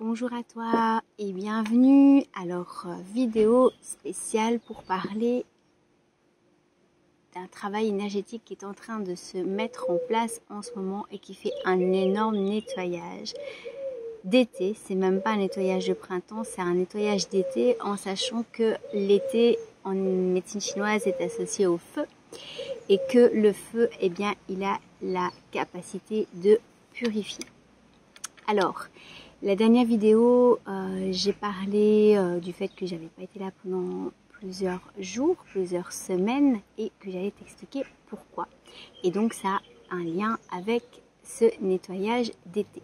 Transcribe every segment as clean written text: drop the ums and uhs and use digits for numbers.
Bonjour à toi et bienvenue. Alors, vidéo spéciale pour parler d'un travail énergétique qui est en train de se mettre en place en ce moment et qui fait un énorme nettoyage d'été. C'est même pas un nettoyage de printemps, c'est un nettoyage d'été en sachant que l'été en médecine chinoise est associé au feu et que le feu, eh bien, il a la capacité de purifier. Alors, la dernière vidéo, j'ai parlé du fait que j'avais pas été là pendant plusieurs jours, plusieurs semaines et que j'allais t'expliquer pourquoi. Et donc ça a un lien avec ce nettoyage d'été.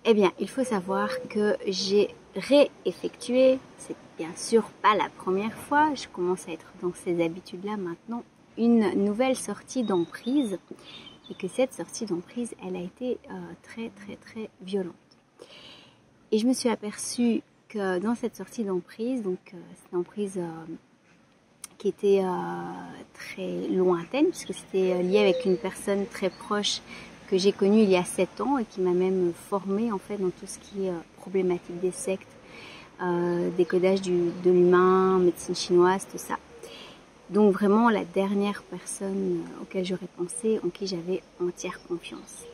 Eh bien, il faut savoir que j'ai réeffectué, c'est bien sûr pas la première fois, je commence à être dans ces habitudes-là maintenant, une nouvelle sortie d'emprise et que cette sortie d'emprise, elle a été très violente. Et je me suis aperçue que dans cette sortie d'emprise, donc c'est une emprise qui était très lointaine, puisque c'était lié avec une personne très proche que j'ai connue il y a 7 ans et qui m'a même formée en fait dans tout ce qui est problématique des sectes, décodage de l'humain, médecine chinoise, tout ça. Donc vraiment la dernière personne auquel j'aurais pensé, en qui j'avais entière confiance.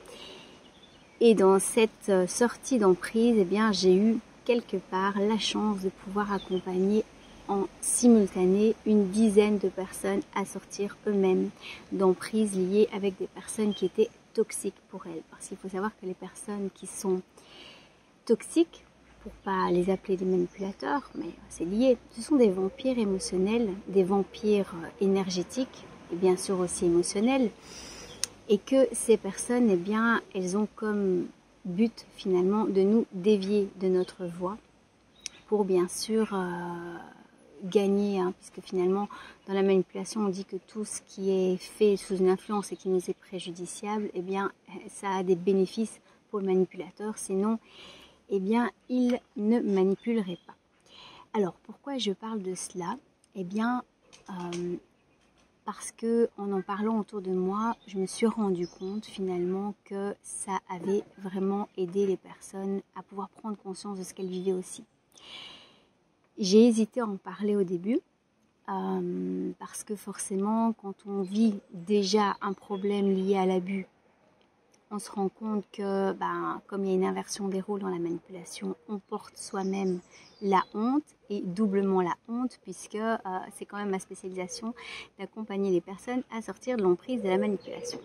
Et dans cette sortie d'emprise, eh bien, j'ai eu quelque part la chance de pouvoir accompagner en simultané une dizaine de personnes à sortir eux-mêmes d'emprise liées avec des personnes qui étaient toxiques pour elles. Parce qu'il faut savoir que les personnes qui sont toxiques, pour pas les appeler des manipulateurs, mais c'est lié, ce sont des vampires émotionnels, des vampires énergétiques et bien sûr aussi émotionnels. Et que ces personnes, eh bien, elles ont comme but finalement de nous dévier de notre voie pour bien sûr gagner, puisque finalement dans la manipulation on dit que tout ce qui est fait sous une influence et qui nous est préjudiciable, eh bien ça a des bénéfices pour le manipulateur, sinon eh bien il ne manipulerait pas. Alors pourquoi je parle de cela? Eh bien parce que en parlant autour de moi, je me suis rendu compte finalement que ça avait vraiment aidé les personnes à pouvoir prendre conscience de ce qu'elles vivaient aussi. J'ai hésité à en parler au début parce que forcément quand on vit déjà un problème lié à l'abus, on se rend compte que comme il y a une inversion des rôles dans la manipulation, on porte soi-même la honte et doublement la honte puisque c'est quand même ma spécialisation d'accompagner les personnes à sortir de l'emprise de la manipulation.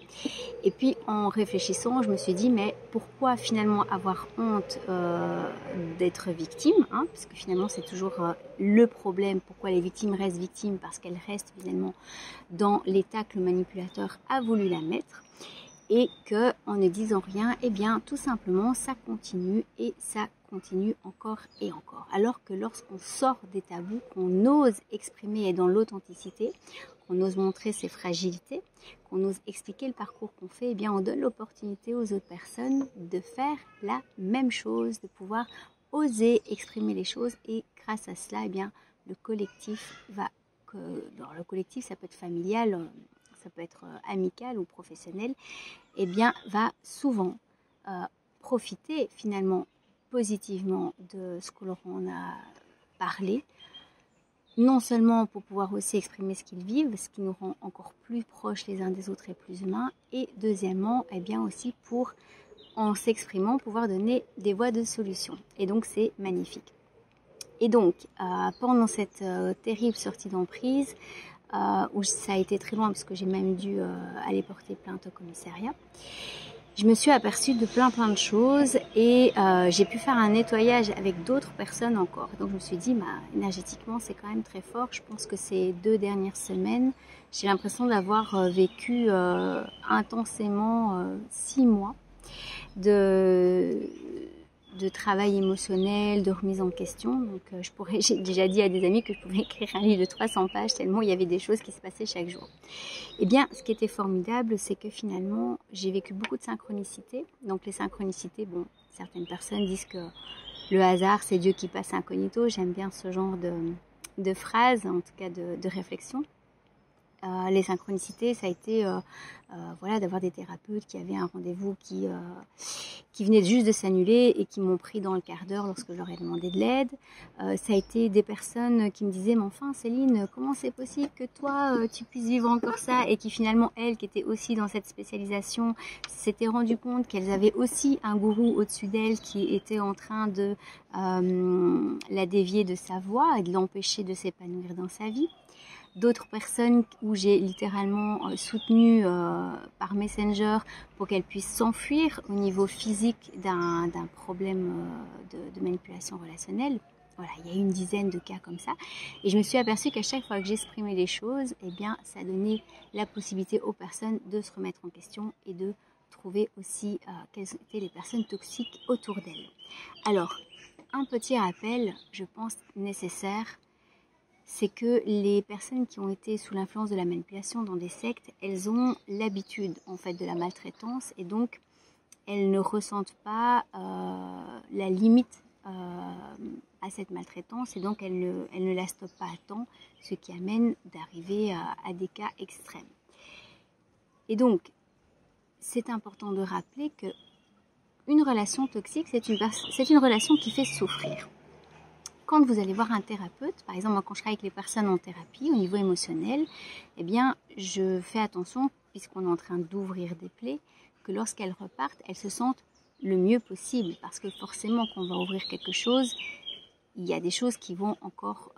Et puis en réfléchissant, je me suis dit mais pourquoi finalement avoir honte d'être victime, parce que finalement c'est toujours le problème, pourquoi les victimes restent victimes, parce qu'elles restent finalement dans l'état que le manipulateur a voulu la mettre. Et que en ne disant rien, eh bien tout simplement ça continue et ça continue encore et encore. Alors que lorsqu'on sort des tabous, qu'on ose exprimer dans l'authenticité, qu'on ose montrer ses fragilités, qu'on ose expliquer le parcours qu'on fait, eh bien on donne l'opportunité aux autres personnes de faire la même chose, de pouvoir oser exprimer les choses et grâce à cela, eh bien le collectif va, alors le collectif ça peut être familial, ça peut être amical ou professionnel, eh bien, va souvent profiter finalement positivement de ce que l'on a parlé, non seulement pour pouvoir aussi exprimer ce qu'ils vivent, ce qui nous rend encore plus proches les uns des autres et plus humains, et deuxièmement, eh bien aussi pour, en s'exprimant, pouvoir donner des voies de solution. Et donc, c'est magnifique. Et donc, pendant cette terrible sortie d'emprise, où ça a été très loin parce que j'ai même dû aller porter plainte au commissariat, je me suis aperçue de plein de choses et j'ai pu faire un nettoyage avec d'autres personnes encore. Donc je me suis dit, énergétiquement c'est quand même très fort. Je pense que ces 2 dernières semaines, j'ai l'impression d'avoir vécu intensément 6 mois de travail émotionnel, de remise en question. Donc j'ai déjà dit à des amis que je pouvais écrire un livre de 300 pages tellement il y avait des choses qui se passaient chaque jour. Eh bien, ce qui était formidable, c'est que finalement, j'ai vécu beaucoup de synchronicités. Donc les synchronicités, certaines personnes disent que le hasard, c'est Dieu qui passe incognito. J'aime bien ce genre de phrase, en tout cas de réflexion. Les synchronicités, ça a été d'avoir des thérapeutes qui avaient un rendez-vous qui venaient juste de s'annuler et qui m'ont pris dans le quart d'heure lorsque je leur ai demandé de l'aide. Ça a été des personnes qui me disaient « Mais enfin Céline, comment c'est possible que toi tu puisses vivre encore ça ?» et qui finalement, elles, qui étaient aussi dans cette spécialisation, s'étaient rendues compte qu'elles avaient aussi un gourou au-dessus d'elles qui était en train de la dévier de sa voie et de l'empêcher de s'épanouir dans sa vie. D'autres personnes où j'ai littéralement soutenu par Messenger pour qu'elles puissent s'enfuir au niveau physique d'un problème de manipulation relationnelle. Voilà, il y a une dizaine de cas comme ça. Et je me suis aperçue qu'à chaque fois que j'exprimais les choses, eh bien, ça donnait la possibilité aux personnes de se remettre en question et de trouver aussi quelles étaient les personnes toxiques autour d'elles. Alors, un petit rappel, je pense nécessaire, c'est que les personnes qui ont été sous l'influence de la manipulation dans des sectes, elles ont l'habitude en fait de la maltraitance et donc elles ne ressentent pas la limite à cette maltraitance et donc elles ne la stoppent pas à temps, ce qui amène d'arriver à des cas extrêmes. Et donc, c'est important de rappeler que une relation toxique, c'est une relation qui fait souffrir. Quand vous allez voir un thérapeute, par exemple moi quand je travaille avec les personnes en thérapie au niveau émotionnel, eh bien je fais attention, puisqu'on est en train d'ouvrir des plaies, que lorsqu'elles repartent, elles se sentent le mieux possible, parce que forcément quand on va ouvrir quelque chose, il y a des choses qui vont encore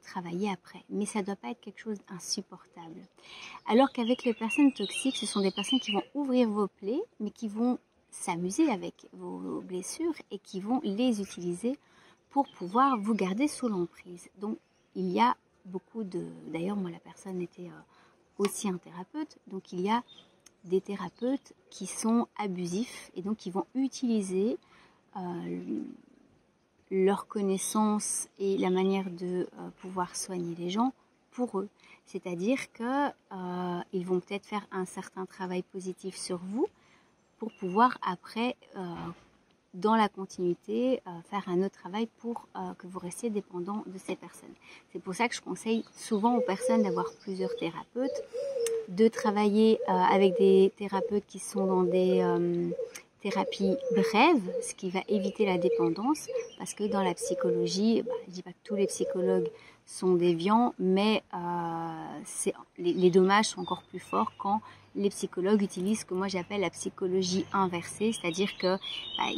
travailler après, mais ça ne doit pas être quelque chose d'insupportable. Alors qu'avec les personnes toxiques, ce sont des personnes qui vont ouvrir vos plaies, mais qui vont s'amuser avec vos blessures et qui vont les utiliser pour pouvoir vous garder sous l'emprise. Donc, il y a beaucoup de... D'ailleurs, moi, la personne était aussi un thérapeute. Donc, il y a des thérapeutes qui sont abusifs et donc qui vont utiliser leur connaissance et la manière de pouvoir soigner les gens pour eux. C'est-à-dire qu'ils vont peut-être faire un certain travail positif sur vous pour pouvoir après... dans la continuité, faire un autre travail pour que vous restiez dépendant de ces personnes. C'est pour ça que je conseille souvent aux personnes d'avoir plusieurs thérapeutes, de travailler avec des thérapeutes qui sont dans des thérapies brèves, ce qui va éviter la dépendance, parce que dans la psychologie, je ne dis pas que tous les psychologues sont déviants, mais les dommages sont encore plus forts quand les psychologues utilisent ce que moi j'appelle la psychologie inversée, c'est-à-dire que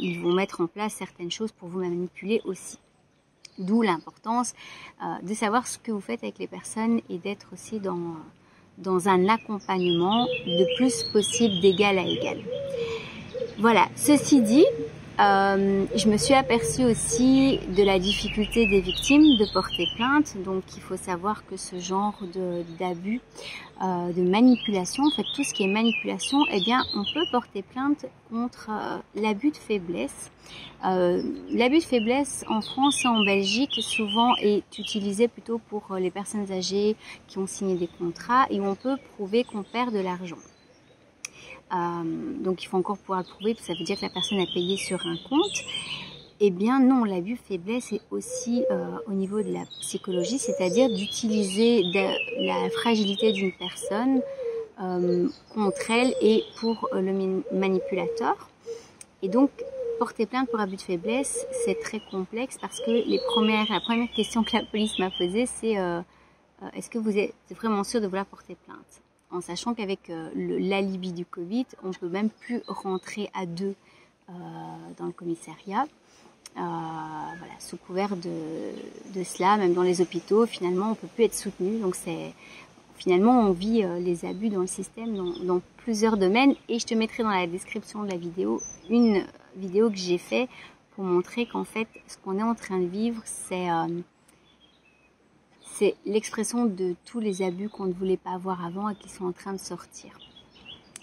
ils vont mettre en place certaines choses pour vous manipuler aussi. D'où l'importance de savoir ce que vous faites avec les personnes et d'être aussi dans un accompagnement le plus possible d'égal à égal. Voilà, ceci dit, je me suis aperçue aussi de la difficulté des victimes de porter plainte. Donc il faut savoir que ce genre d'abus, de manipulation, en fait tout ce qui est manipulation, eh bien on peut porter plainte contre l'abus de faiblesse. L'abus de faiblesse en France et en Belgique souvent est utilisé plutôt pour les personnes âgées qui ont signé des contrats et où on peut prouver qu'on perd de l'argent. Donc il faut encore pouvoir le prouver, ça veut dire que la personne a payé sur un compte. Eh bien non, l'abus de faiblesse est aussi au niveau de la psychologie, c'est-à-dire d'utiliser la fragilité d'une personne contre elle et pour le manipulateur. Et donc porter plainte pour abus de faiblesse, c'est très complexe parce que la première question que la police m'a posée, c'est est-ce que vous êtes vraiment sûr de vouloir porter plainte ? En sachant qu'avec l'alibi du Covid, on ne peut même plus rentrer à deux dans le commissariat. Voilà, sous couvert de cela, même dans les hôpitaux, finalement, on ne peut plus être soutenu. Donc, finalement, on vit les abus dans le système dans plusieurs domaines. Et je te mettrai dans la description de la vidéo une vidéo que j'ai faite pour montrer qu'en fait, ce qu'on est en train de vivre, c'est l'expression de tous les abus qu'on ne voulait pas avoir avant et qui sont en train de sortir.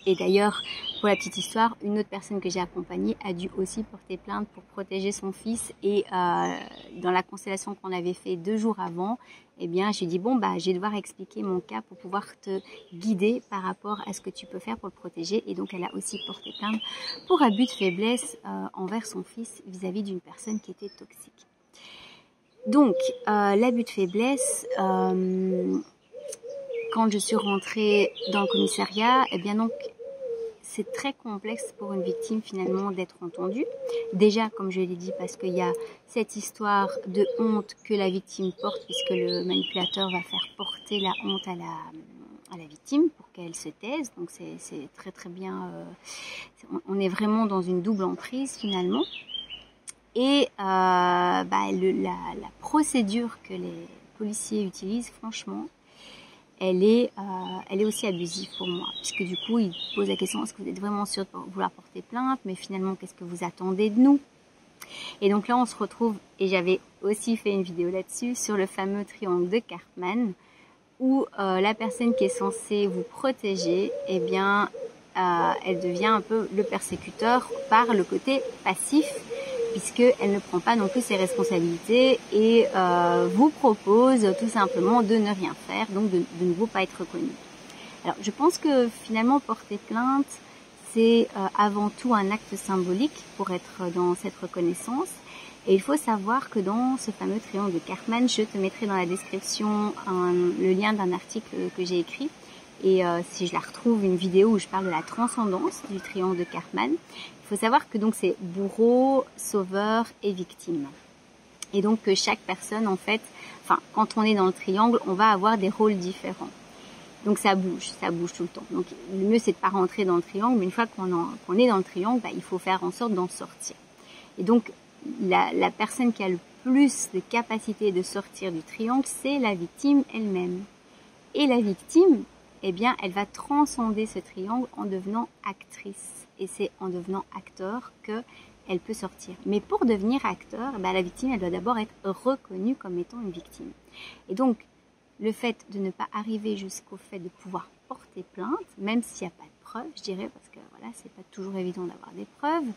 Et d'ailleurs, pour la petite histoire, une autre personne que j'ai accompagnée a dû aussi porter plainte pour protéger son fils. Et dans la constellation qu'on avait fait 2 jours avant, eh bien, j'ai dit bon je vais devoir expliquer mon cas pour pouvoir te guider par rapport à ce que tu peux faire pour le protéger. Et donc, elle a aussi porté plainte pour abus de faiblesse envers son fils vis-à-vis d'une personne qui était toxique. Donc, l'abus de faiblesse, quand je suis rentrée dans le commissariat, eh bien donc, c'est très complexe pour une victime finalement d'être entendue. Déjà, comme je l'ai dit, parce qu'il y a cette histoire de honte que la victime porte, puisque le manipulateur va faire porter la honte à la victime pour qu'elle se taise. Donc c'est très très bien, on est vraiment dans une double emprise finalement. Et la procédure que les policiers utilisent, franchement, elle est aussi abusive pour moi, puisque du coup, ils posent la question, est-ce que vous êtes vraiment sûr de vouloir porter plainte, mais finalement, qu'est-ce que vous attendez de nous? Et donc là, on se retrouve, et j'avais aussi fait une vidéo là-dessus, sur le fameux triangle de Karpman, où la personne qui est censée vous protéger, eh bien, elle devient un peu le persécuteur par le côté passif, puisqu'elle ne prend pas non plus ses responsabilités et vous propose tout simplement de ne rien faire, donc de nouveau pas être reconnue. Alors je pense que finalement porter plainte, c'est avant tout un acte symbolique pour être dans cette reconnaissance. Et il faut savoir que dans ce fameux triangle de Karpman, je te mettrai dans la description le lien d'un article que j'ai écrit. Et si je la retrouve, une vidéo où je parle de la transcendance du triangle de Karpman. Il faut savoir que donc c'est bourreau, sauveur et victime. Et donc que chaque personne, en fait, quand on est dans le triangle, on va avoir des rôles différents. Donc ça bouge tout le temps. Donc le mieux c'est de pas rentrer dans le triangle, mais une fois qu'on est dans le triangle, il faut faire en sorte d'en sortir. Et donc la personne qui a le plus de capacité de sortir du triangle, c'est la victime elle-même. Et la victime, eh bien, elle va transcender ce triangle en devenant actrice. Et c'est en devenant acteur qu'elle peut sortir. Mais pour devenir acteur, la victime, elle doit d'abord être reconnue comme étant une victime. Et donc, le fait de ne pas arriver jusqu'au fait de pouvoir porter plainte, même s'il n'y a pas de preuves, je dirais, parce que voilà, c'est pas toujours évident d'avoir des preuves,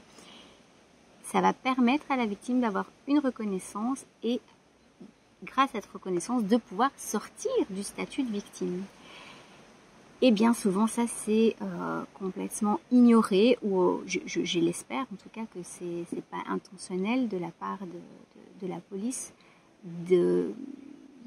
ça va permettre à la victime d'avoir une reconnaissance et, grâce à cette reconnaissance, de pouvoir sortir du statut de victime. Et bien souvent, ça c'est complètement ignoré, ou je l'espère en tout cas que c'est pas intentionnel de la part de la police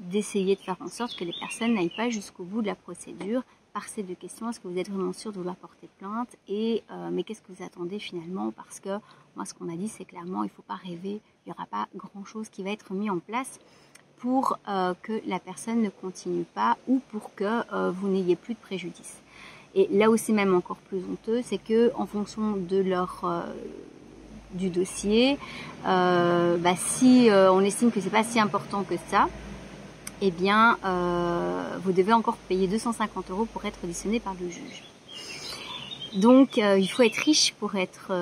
d'essayer de faire en sorte que les personnes n'aillent pas jusqu'au bout de la procédure par ces deux questions. Est-ce que vous êtes vraiment sûr de vouloir porter plainte et mais qu'est-ce que vous attendez finalement? Parce que moi, ce qu'on m'a dit, c'est clairement, il ne faut pas rêver, il n'y aura pas grand-chose qui va être mis en place pour que la personne ne continue pas ou pour que vous n'ayez plus de préjudice. Et là où c'est même encore plus honteux, c'est que en fonction de du dossier, si on estime que c'est pas si important que ça, eh bien, vous devez encore payer 250 € pour être auditionné par le juge. Donc, il faut être riche pour être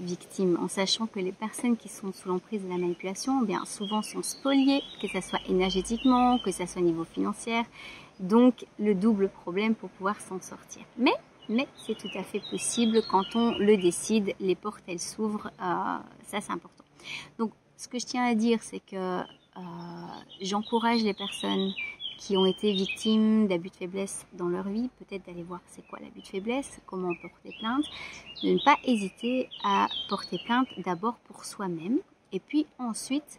victime, en sachant que les personnes qui sont sous l'emprise de la manipulation, bien souvent sont spoliées, que ça soit énergétiquement, que ça soit au niveau financier. Donc, le double problème pour pouvoir s'en sortir. Mais c'est tout à fait possible quand on le décide, les portes elles s'ouvrent, ça c'est important. Donc, ce que je tiens à dire, c'est que j'encourage les personnes qui ont été victimes d'abus de faiblesse dans leur vie, peut-être d'aller voir c'est quoi l'abus de faiblesse, comment porter plainte, de ne pas hésiter à porter plainte d'abord pour soi-même et puis ensuite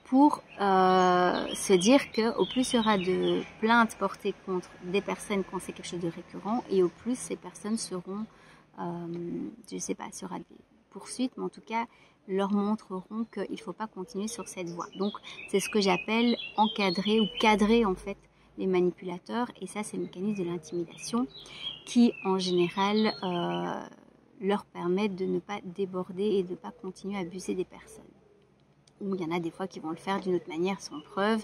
pour se dire qu'au plus il y aura de plaintes portées contre des personnes quand c'est quelque chose de récurrent et au plus ces personnes seront, je ne sais pas, s'il y aura des poursuites, mais en tout cas leur montreront qu'il ne faut pas continuer sur cette voie. Donc c'est ce que j'appelle encadrer ou cadrer en fait les manipulateurs, et ça c'est le mécanisme de l'intimidation qui en général leur permet de ne pas déborder et de ne pas continuer à abuser des personnes. Ou il y en a des fois qui vont le faire d'une autre manière sans preuve,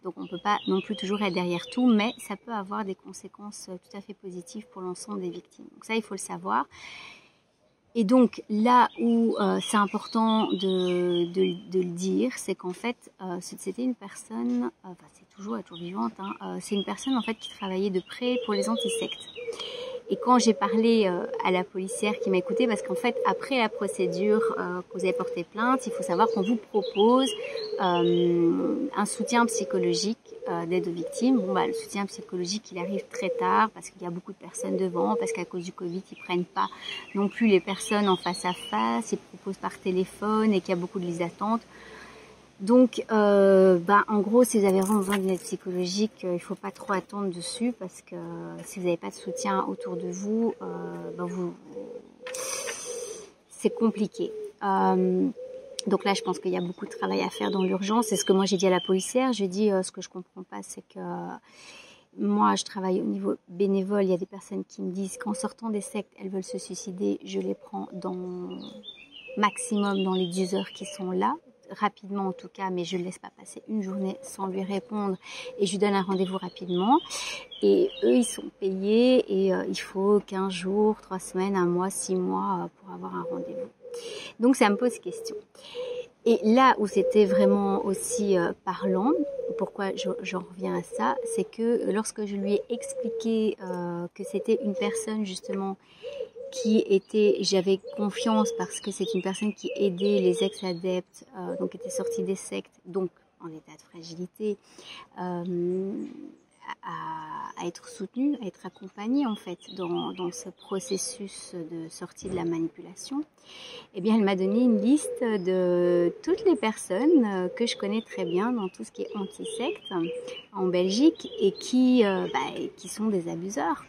donc on ne peut pas non plus toujours être derrière tout, mais ça peut avoir des conséquences tout à fait positives pour l'ensemble des victimes. Donc ça il faut le savoir. Et donc là où c'est important de le dire, c'est qu'en fait c'était une personne, c'est toujours, elle est toujours vivante, c'est une personne en fait qui travaillait de près pour les antisectes. Et quand j'ai parlé à la policière qui m'a écoutée, parce qu'en fait après la procédure que vous avez porté plainte, il faut savoir qu'on vous propose un soutien psychologique d'aide aux victimes. Bon, le soutien psychologique il arrive très tard parce qu'il y a beaucoup de personnes devant, parce qu'à cause du Covid ils prennent pas non plus les personnes en face à face, ils proposent par téléphone et qu'il y a beaucoup de listes d'attente. Donc, en gros, si vous avez vraiment besoin d'une aide psychologique, il faut pas trop attendre dessus parce que si vous n'avez pas de soutien autour de vous, c'est compliqué. Donc là, je pense qu'il y a beaucoup de travail à faire dans l'urgence. C'est ce que moi j'ai dit à la policière. J'ai dit ce que je comprends pas, c'est que moi, je travaille au niveau bénévole. Il y a des personnes qui me disent qu'en sortant des sectes, elles veulent se suicider. Je les prends maximum dans les 10 heures qui sont là, rapidement en tout cas, mais je ne laisse pas passer une journée sans lui répondre et je lui donne un rendez-vous rapidement. Et eux, ils sont payés et il faut 15 jours, 3 semaines, 1 mois, 6 mois pour avoir un rendez-vous. Donc ça me pose question. Et là où c'était vraiment aussi parlant, pourquoi j'en reviens à ça, c'est que lorsque je lui ai expliqué que c'était une personne justement j'avais confiance parce que c'est une personne qui aidait les ex-adeptes, donc était sortie des sectes, donc en état de fragilité, à être soutenue, à être accompagnée en fait dans ce processus de sortie de la manipulation. Eh bien, elle m'a donné une liste de toutes les personnes que je connais très bien dans tout ce qui est anti-secte en Belgique et qui sont des abuseurs.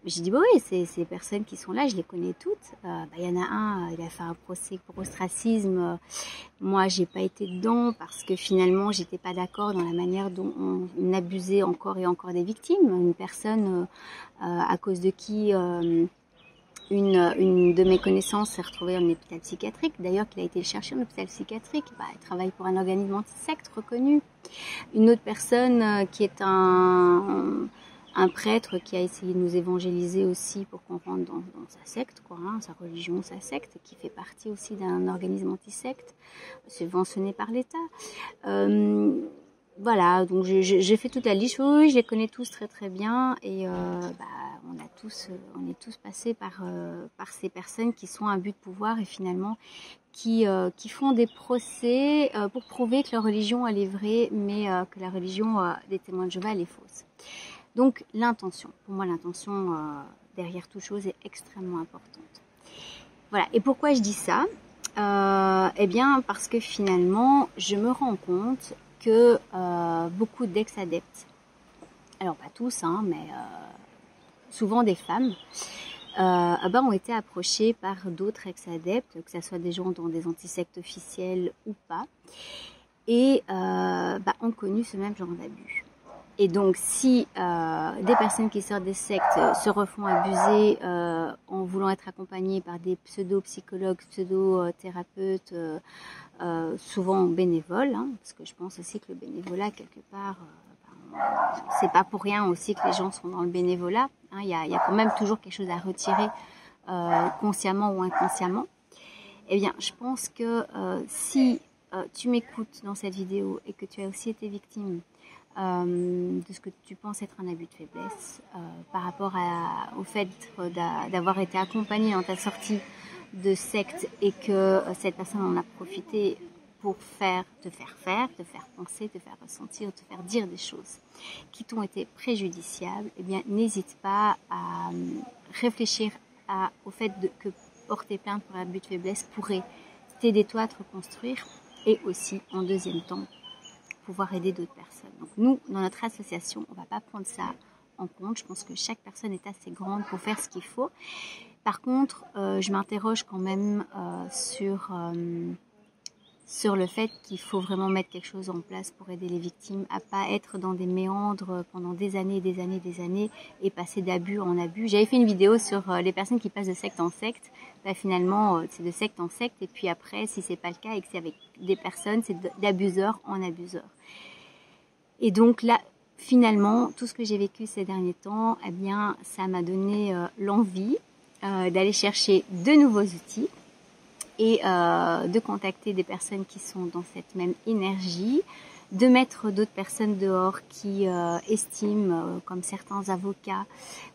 J'ai dit, oui, ces personnes qui sont là, je les connais toutes. Y en a un, il a fait un procès pour ostracisme. Moi, j'ai pas été dedans parce que finalement, j'étais pas d'accord dans la manière dont on abusait encore et encore des victimes. Une personne à cause de qui une de mes connaissances s'est retrouvée en hôpital psychiatrique. D'ailleurs, qu'il a été chercher en hôpital psychiatrique. Elle travaille pour un organisme anti-secte reconnu. Une autre personne qui est un prêtre qui a essayé de nous évangéliser aussi pour qu'on rentre dans sa secte, sa religion, sa secte, qui fait partie aussi d'un organisme anti-secte, subventionné par l'État. Voilà, donc j'ai fait toute la liste. Oui, je les connais tous très très bien et on est tous passés par ces personnes qui sont à but de pouvoir et finalement qui font des procès pour prouver que leur religion elle est vraie, mais que la religion des témoins de Jéhovah elle est fausse. Donc l'intention, pour moi l'intention derrière toute chose est extrêmement importante. Voilà, et pourquoi je dis ça ? Eh bien parce que finalement je me rends compte que beaucoup d'ex-adeptes, alors pas tous, mais souvent des femmes, ont été approchés par d'autres ex-adeptes, que ce soit des gens dans des antisectes officiels ou pas, et ont connu ce même genre d'abus. Et donc, si des personnes qui sortent des sectes se refont abuser en voulant être accompagnées par des pseudo-psychologues, pseudo-thérapeutes, souvent bénévoles, parce que je pense aussi que le bénévolat, quelque part, c'est pas pour rien aussi que les gens sont dans le bénévolat. Il y a quand même toujours quelque chose à retirer, consciemment ou inconsciemment. Eh bien, je pense que si tu m'écoutes dans cette vidéo et que tu as aussi été victime de ce que tu penses être un abus de faiblesse par rapport au fait d'avoir été accompagné dans ta sortie de secte et que cette personne en a profité pour te faire penser, te faire ressentir, te faire dire des choses qui t'ont été préjudiciables, eh bien n'hésite pas à réfléchir au fait que porter plainte pour abus de faiblesse pourrait t'aider toi à te reconstruire et aussi en deuxième temps pouvoir aider d'autres personnes. Donc nous, dans notre association, on ne va pas prendre ça en compte. Je pense que chaque personne est assez grande pour faire ce qu'il faut. Par contre, je m'interroge quand même sur le fait qu'il faut vraiment mettre quelque chose en place pour aider les victimes à pas être dans des méandres pendant des années et passer d'abus en abus. J'avais fait une vidéo sur les personnes qui passent de secte en secte. Finalement, c'est de secte en secte et puis après, si c'est pas le cas et que c'est avec des personnes, c'est d'abuseur en abuseur. Et donc là, finalement, tout ce que j'ai vécu ces derniers temps, eh bien, ça m'a donné l'envie d'aller chercher de nouveaux outils et de contacter des personnes qui sont dans cette même énergie, de mettre d'autres personnes dehors qui estiment, comme certains avocats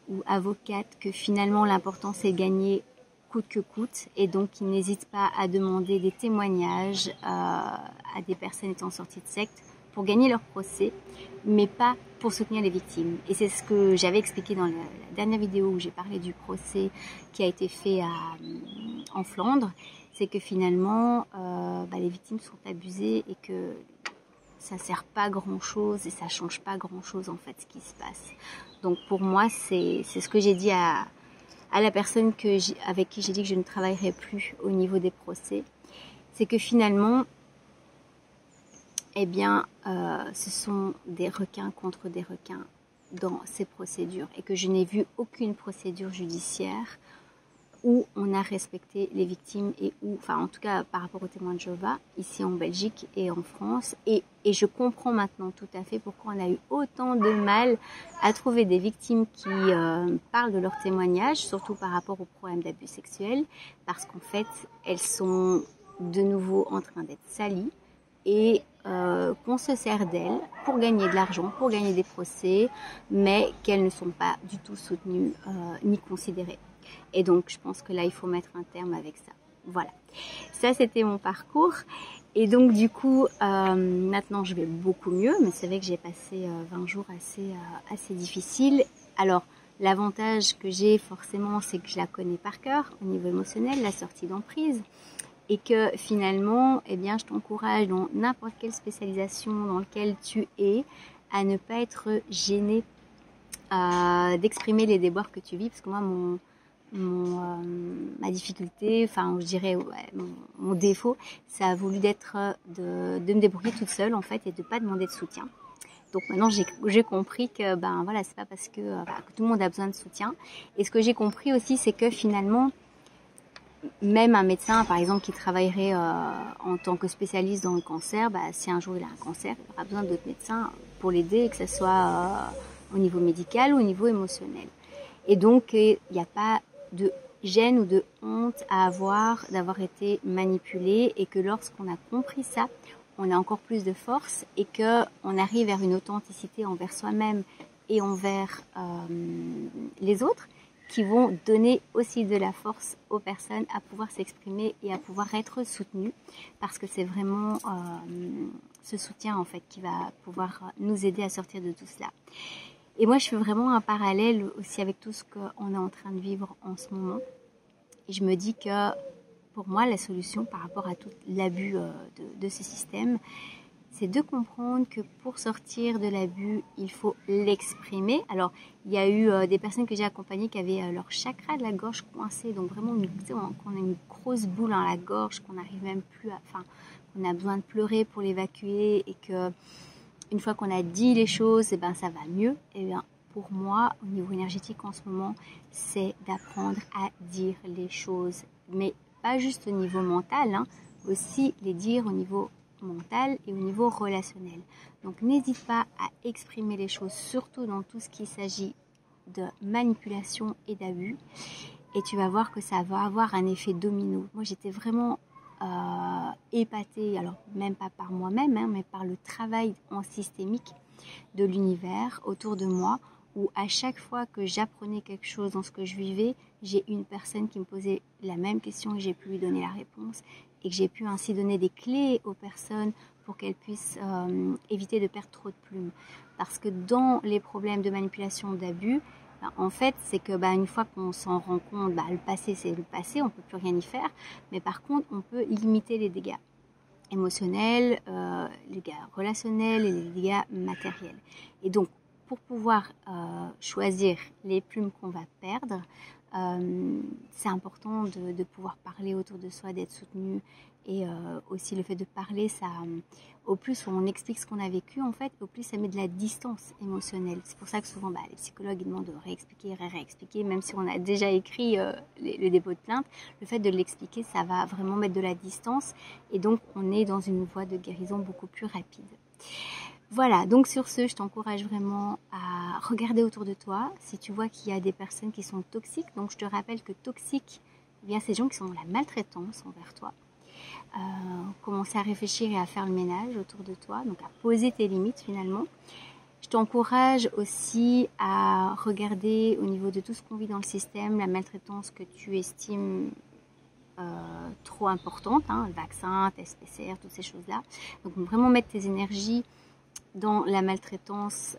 ou avocates, que finalement l'important c'est gagner coûte que coûte et donc ils n'hésitent pas à demander des témoignages à des personnes étant sorties de secte pour gagner leur procès, mais pas pour soutenir les victimes. Et c'est ce que j'avais expliqué dans la dernière vidéo où j'ai parlé du procès qui a été fait en Flandre. c'est que finalement, les victimes sont abusées et que ça sert pas à grand chose et ça change pas grand chose en fait ce qui se passe. Donc pour moi, c'est ce que j'ai dit à la personne avec qui j'ai dit que je ne travaillerai plus au niveau des procès. C'est que finalement, ce sont des requins contre des requins dans ces procédures et que je n'ai vu aucune procédure judiciaire où on a respecté les victimes et où, enfin en tout cas par rapport aux témoins de Jéhovah, ici en Belgique et en France. Et je comprends maintenant tout à fait pourquoi on a eu autant de mal à trouver des victimes qui parlent de leur témoignage, surtout par rapport aux problèmes d'abus sexuels, parce qu'en fait, elles sont de nouveau en train d'être salies et qu'on se sert d'elles pour gagner de l'argent, pour gagner des procès, mais qu'elles ne sont pas du tout soutenues ni considérées. Et donc, je pense que là, il faut mettre un terme avec ça. Voilà. Ça, c'était mon parcours. Et donc, du coup, maintenant, je vais beaucoup mieux. Mais c'est vrai que j'ai passé 20 jours assez difficiles. Alors, l'avantage que j'ai forcément, c'est que je la connais par cœur au niveau émotionnel, la sortie d'emprise. Et que finalement, je t'encourage dans n'importe quelle spécialisation dans laquelle tu es à ne pas être gêné d'exprimer les déboires que tu vis. Parce que moi, ma difficulté, enfin je dirais mon défaut, ça a voulu d'être de me débrouiller toute seule en fait et de pas demander de soutien. Donc maintenant j'ai compris que c'est pas parce que tout le monde a besoin de soutien. Et ce que j'ai compris aussi, c'est que finalement même un médecin par exemple qui travaillerait en tant que spécialiste dans le cancer, si un jour il a un cancer, il aura besoin d'autres médecins pour l'aider, que ce soit au niveau médical ou au niveau émotionnel. Et donc il n'y a pas de gêne ou de honte à avoir d'avoir été manipulé, et que lorsqu'on a compris ça, on a encore plus de force et que on arrive vers une authenticité envers soi-même et envers les autres, qui vont donner aussi de la force aux personnes à pouvoir s'exprimer et à pouvoir être soutenues, parce que c'est vraiment ce soutien en fait qui va pouvoir nous aider à sortir de tout cela. Et moi, je fais vraiment un parallèle aussi avec tout ce qu'on est en train de vivre en ce moment. Et je me dis que pour moi, la solution par rapport à tout l'abus de ce système, c'est de comprendre que pour sortir de l'abus, il faut l'exprimer. Alors, il y a eu des personnes que j'ai accompagnées qui avaient leur chakra de la gorge coincé, donc vraiment, qu'on a une grosse boule dans la gorge, qu'on n'arrive même plus qu'on a besoin de pleurer pour l'évacuer, et que une fois qu'on a dit les choses, ça va mieux. Et bien, pour moi, au niveau énergétique en ce moment, c'est d'apprendre à dire les choses, mais pas juste au niveau mental, aussi les dire au niveau mental et au niveau relationnel. Donc n'hésite pas à exprimer les choses, surtout dans tout ce qui s'agit de manipulation et d'abus, et tu vas voir que ça va avoir un effet domino. Moi, j'étais vraiment épatée, alors même pas par moi-même, mais par le travail en systémique de l'univers autour de moi, où à chaque fois que j'apprenais quelque chose dans ce que je vivais, j'ai une personne qui me posait la même question et j'ai pu lui donner la réponse, et que j'ai pu ainsi donner des clés aux personnes pour qu'elles puissent éviter de perdre trop de plumes. Parce que dans les problèmes de manipulation, d'abus, en fait, c'est que une fois qu'on s'en rend compte, le passé c'est le passé, on ne peut plus rien y faire, mais par contre on peut limiter les dégâts émotionnels, les dégâts relationnels et les dégâts matériels. Et donc pour pouvoir choisir les plumes qu'on va perdre, c'est important de pouvoir parler autour de soi, d'être soutenu. Et aussi le fait de parler, ça, au plus on explique ce qu'on a vécu en fait, au plus ça met de la distance émotionnelle. C'est pour ça que souvent les psychologues demandent de réexpliquer, même si on a déjà écrit le dépôt de plainte. Le fait de l'expliquer, ça va vraiment mettre de la distance, et donc on est dans une voie de guérison beaucoup plus rapide. Voilà, donc sur ce, je t'encourage vraiment à regarder autour de toi si tu vois qu'il y a des personnes qui sont toxiques. Donc je te rappelle que toxique, c'est des gens qui sont dans la maltraitance envers toi. Commencer à réfléchir et à faire le ménage autour de toi, donc à poser tes limites finalement. Je t'encourage aussi à regarder au niveau de tout ce qu'on vit dans le système, la maltraitance que tu estimes trop importante, le vaccin, test PCR, toutes ces choses-là. Donc vraiment mettre tes énergies dans la maltraitance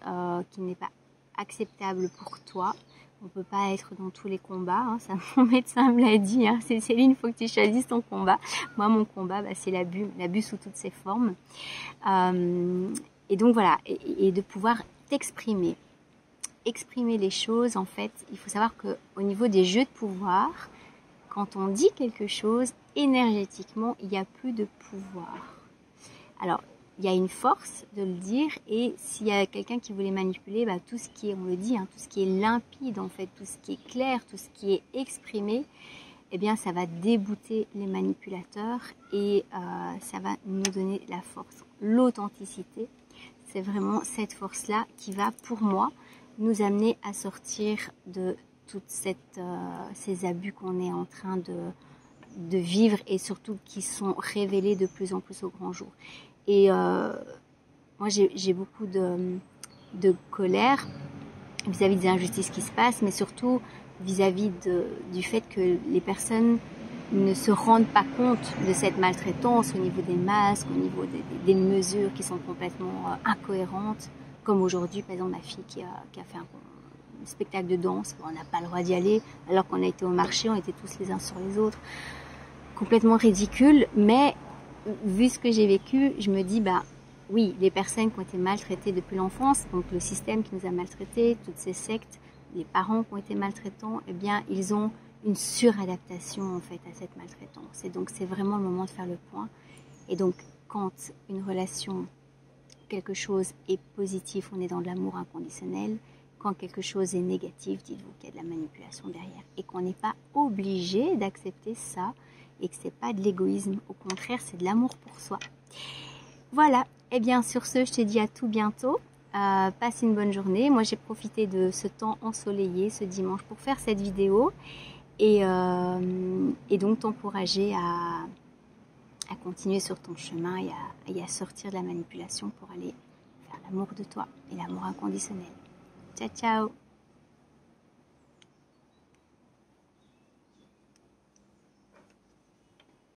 qui n'est pas acceptable pour toi, On peut pas être dans tous les combats, hein, ça mon médecin me l'a dit, hein. C'est Céline, il faut que tu choisisses ton combat. Moi, mon combat, c'est l'abus sous toutes ses formes. Et donc voilà, et de pouvoir t'exprimer. Exprimer les choses, en fait, il faut savoir qu'au niveau des jeux de pouvoir, quand on dit quelque chose, énergétiquement, il n'y a plus de pouvoir. Alors, il y a une force de le dire, et s'il y a quelqu'un qui voulait manipuler, tout ce qui est, on le dit, hein, tout ce qui est limpide, en fait, tout ce qui est clair, tout ce qui est exprimé, eh bien, ça va débouter les manipulateurs et ça va nous donner la force. L'authenticité, c'est vraiment cette force-là qui va, pour moi, nous amener à sortir de toutes ces abus qu'on est en train de vivre et surtout qui sont révélés de plus en plus au grand jour. Et moi, j'ai beaucoup de colère vis-à-vis des injustices qui se passent, mais surtout vis-à-vis du fait que les personnes ne se rendent pas compte de cette maltraitance au niveau des masques, au niveau des mesures qui sont complètement incohérentes, comme aujourd'hui, par exemple, ma fille qui a fait un spectacle de danse, on n'a pas le droit d'y aller, alors qu'on a été au marché, on était tous les uns sur les autres, complètement ridicule, mais vu ce que j'ai vécu, je me dis, oui, les personnes qui ont été maltraitées depuis l'enfance, donc le système qui nous a maltraités, toutes ces sectes, les parents qui ont été maltraitants, eh bien, ils ont une suradaptation en fait à cette maltraitance. Et donc, c'est vraiment le moment de faire le point. Et donc, quand une relation, quelque chose est positif, on est dans de l'amour inconditionnel. Quand quelque chose est négatif, dites-vous qu'il y a de la manipulation derrière. Et qu'on n'est pas obligé d'accepter ça et que c'est pas de l'égoïsme. Au contraire, c'est de l'amour pour soi. Voilà. Et bien, sur ce, je te dis à tout bientôt. Passe une bonne journée. Moi, j'ai profité de ce temps ensoleillé ce dimanche pour faire cette vidéo et donc t'encourager à continuer sur ton chemin et à sortir de la manipulation pour aller vers l'amour de toi et l'amour inconditionnel. Ciao, ciao!